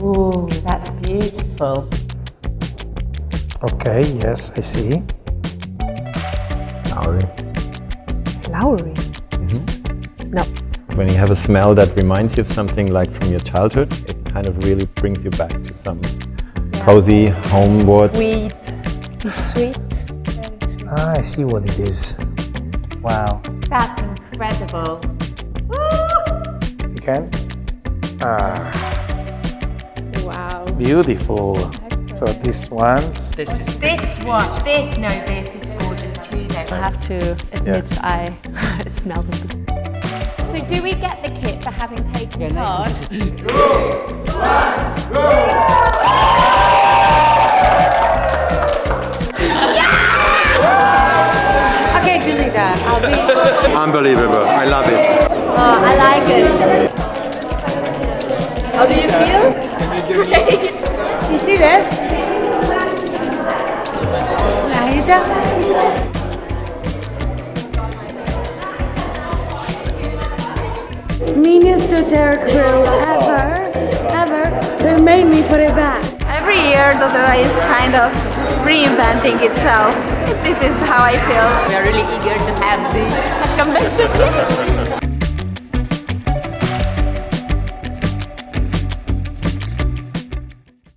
Ooh, that's beautiful. Okay, yes, I see. Flowery. Flowery? No. When you have a smell that reminds you of something like from your childhood, it kind of really brings you back to some cozy homeward. Sweet. It's sweet. Very sweet. Ah, I see what it is. Wow. That's incredible. You can? Ah, Wow. beautiful. So these ones. This is this is gorgeous too, though. I have to admit, it smells good. So do we get the kit for having taken part? Okay, delete that. Unbelievable. I love it. Oh, I like it. How do you feel? Great. Do you see this? Laida. Meanest doTERRA crew ever. They made me put it back. Every year, doTERRA is kind of reinventing itself. This is how I feel. We are really eager to have this convention.